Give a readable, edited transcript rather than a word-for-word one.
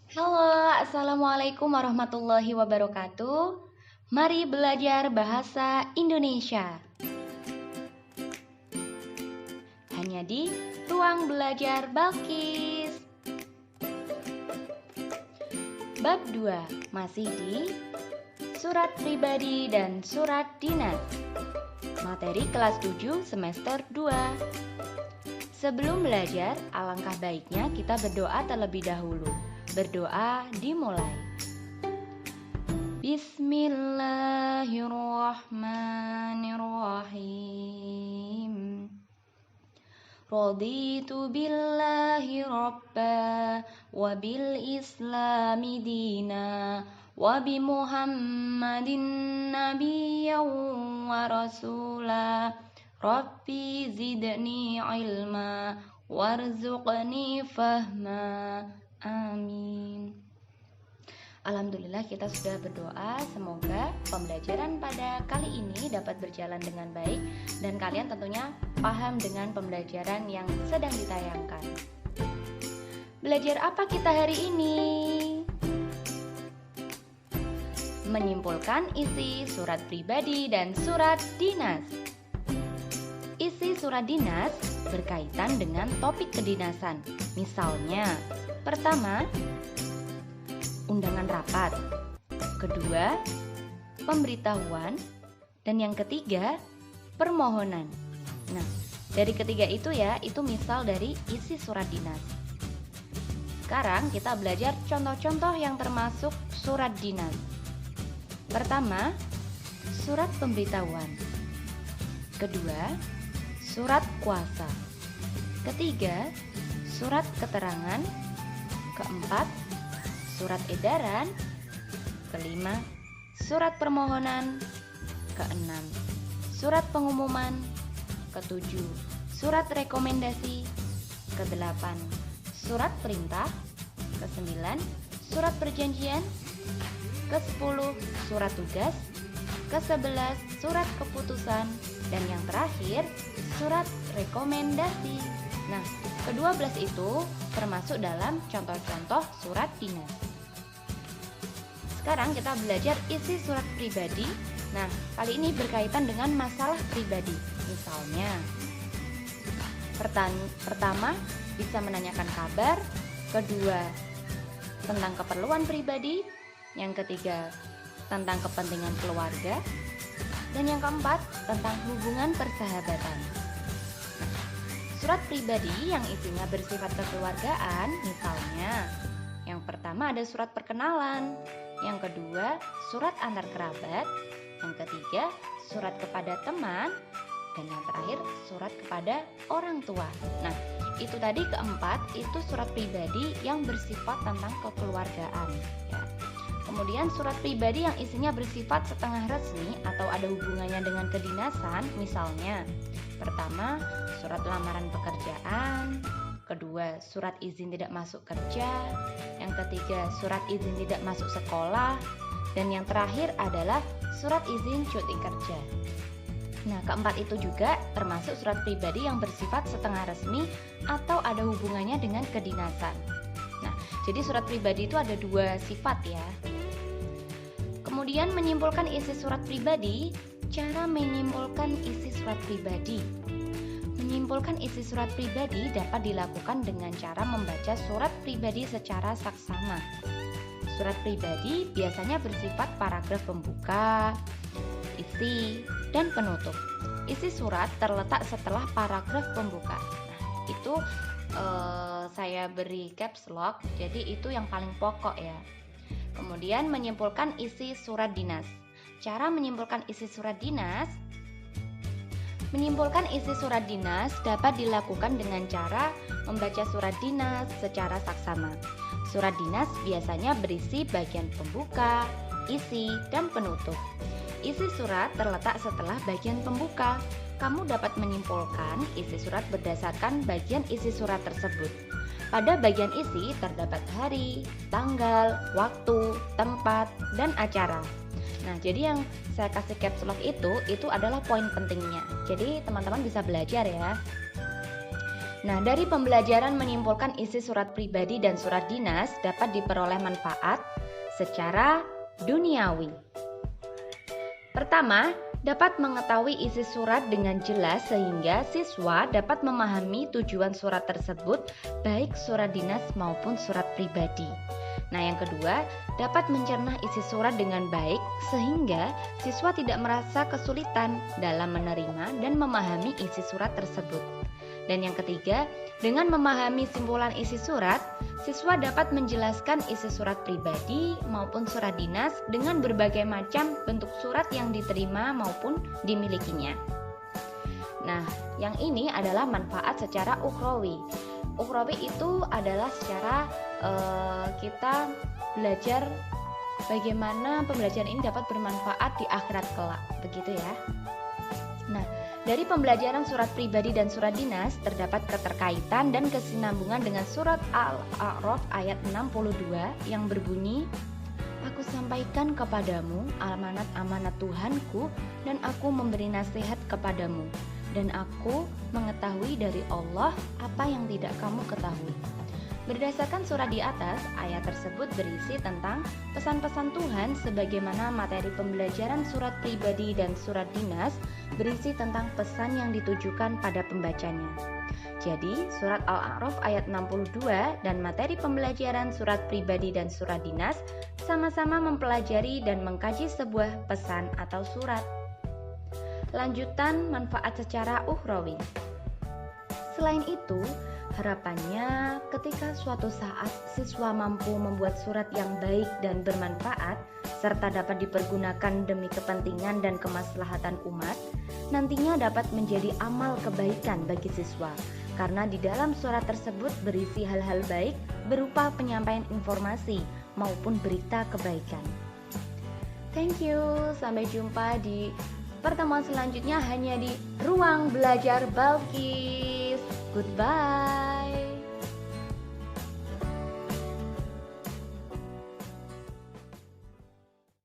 Halo, Assalamualaikum warahmatullahi wabarakatuh. Mari belajar bahasa Indonesia. Hanya di Ruang Belajar Balkis. Bab 2, masih di Surat Pribadi dan Surat Dinas. Materi kelas 7 semester 2. Sebelum belajar, alangkah baiknya kita berdoa terlebih dahulu. Berdoa dimulai. Bismillahirrahmanirrahim. Raditu billahi rabba wa bil islami dina wa bi Muhammadin nabiyyan wa rasula. Rabbi zidni ilma warzuqni fahma. Amin. Alhamdulillah kita sudah berdoa. Semoga pembelajaran pada kali ini dapat berjalan dengan baik dan kalian tentunya paham dengan pembelajaran yang sedang ditayangkan. Belajar apa kita hari ini? Menyimpulkan isi surat pribadi dan surat dinas. Isi surat dinas berkaitan dengan topik kedinasan. Misalnya, pertama, undangan rapat. Kedua, pemberitahuan. Dan yang ketiga, permohonan. Nah, dari ketiga itu itu misal dari isi surat dinas. Sekarang kita belajar contoh-contoh yang termasuk surat dinas. Pertama, surat pemberitahuan. Kedua, surat kuasa. Ketiga, surat keterangan. Keempat, surat edaran. Kelima, surat permohonan. Keenam, surat pengumuman. Ketujuh, surat rekomendasi. Kedelapan, surat perintah. Kesembilan, surat perjanjian. Kesepuluh, surat tugas. Kesebelas, surat keputusan. Dan yang terakhir, surat rekomendasi. Nah, ke-12 itu termasuk dalam contoh-contoh surat dinas. Sekarang kita belajar isi surat pribadi. Nah, kali ini berkaitan dengan masalah pribadi. Misalnya, pertama bisa menanyakan kabar. Kedua, tentang keperluan pribadi. Yang ketiga, tentang kepentingan keluarga. Dan yang keempat, tentang hubungan persahabatan. Surat pribadi yang isinya bersifat kekeluargaan, misalnya yang pertama ada surat perkenalan, yang kedua surat antar kerabat, yang ketiga surat kepada teman, dan yang terakhir surat kepada orang tua. Nah, itu tadi keempat, itu surat pribadi yang bersifat tentang kekeluargaan ya. Kemudian surat pribadi yang isinya bersifat setengah resmi atau ada hubungannya dengan kedinasan, misalnya pertama, surat lamaran pekerjaan. Kedua, surat izin tidak masuk kerja. Yang ketiga, surat izin tidak masuk sekolah. Dan yang terakhir adalah surat izin cuti kerja. Nah, keempat itu juga termasuk surat pribadi yang bersifat setengah resmi atau ada hubungannya dengan kedinasan. Nah, jadi surat pribadi itu ada dua sifat ya. Kemudian menyimpulkan isi surat pribadi. Cara menyimpulkan isi surat pribadi. Menyimpulkan isi surat pribadi dapat dilakukan dengan cara membaca surat pribadi secara saksama. Surat pribadi biasanya bersifat paragraf pembuka, isi, dan penutup. Isi surat terletak setelah paragraf pembuka. Nah, itu saya beri caps lock, jadi itu yang paling pokok ya. Kemudian menyimpulkan isi surat dinas. Cara menyimpulkan isi surat dinas. Menyimpulkan isi surat dinas dapat dilakukan dengan cara membaca surat dinas secara saksama. Surat dinas biasanya berisi bagian pembuka, isi, dan penutup. Isi surat terletak setelah bagian pembuka. Kamu dapat menyimpulkan isi surat berdasarkan bagian isi surat tersebut. Pada bagian isi terdapat hari, tanggal, waktu, tempat, dan acara. Nah, jadi yang saya kasih caps lock itu adalah poin pentingnya. Jadi teman-teman bisa belajar ya. Nah, dari pembelajaran menyimpulkan isi surat pribadi dan surat dinas dapat diperoleh manfaat secara duniawi. Pertama, dapat mengetahui isi surat dengan jelas sehingga siswa dapat memahami tujuan surat tersebut, baik surat dinas maupun surat pribadi. Nah, yang kedua, dapat mencerna isi surat dengan baik sehingga siswa tidak merasa kesulitan dalam menerima dan memahami isi surat tersebut. Dan yang ketiga, dengan memahami simpulan isi surat, siswa dapat menjelaskan isi surat pribadi maupun surat dinas dengan berbagai macam bentuk surat yang diterima maupun dimilikinya. Nah, yang ini adalah manfaat secara ukhrawi. Ukhrawi itu adalah secara kita belajar bagaimana pembelajaran ini dapat bermanfaat di akhirat kelak, begitu ya. Nah, dari pembelajaran surat pribadi dan surat dinas terdapat keterkaitan dan kesinambungan dengan surat Al-A'raf ayat 62 yang berbunyi, "Aku sampaikan kepadamu amanat-amanat Tuhanku dan aku memberi nasihat kepadamu dan aku mengetahui dari Allah apa yang tidak kamu ketahui." Berdasarkan surat di atas, ayat tersebut berisi tentang pesan-pesan Tuhan sebagaimana materi pembelajaran surat pribadi dan surat dinas berisi tentang pesan yang ditujukan pada pembacanya. Jadi, surat Al-A'raf ayat 62 dan materi pembelajaran surat pribadi dan surat dinas sama-sama mempelajari dan mengkaji sebuah pesan atau surat. Lanjutan manfaat secara ukhrawi. Selain itu, harapannya ketika suatu saat siswa mampu membuat surat yang baik dan bermanfaat serta dapat dipergunakan demi kepentingan dan kemaslahatan umat, nantinya dapat menjadi amal kebaikan bagi siswa karena di dalam surat tersebut berisi hal-hal baik berupa penyampaian informasi maupun berita kebaikan. Thank you, sampai jumpa di pertemuan selanjutnya hanya di Ruang Belajar Balkis. Goodbye.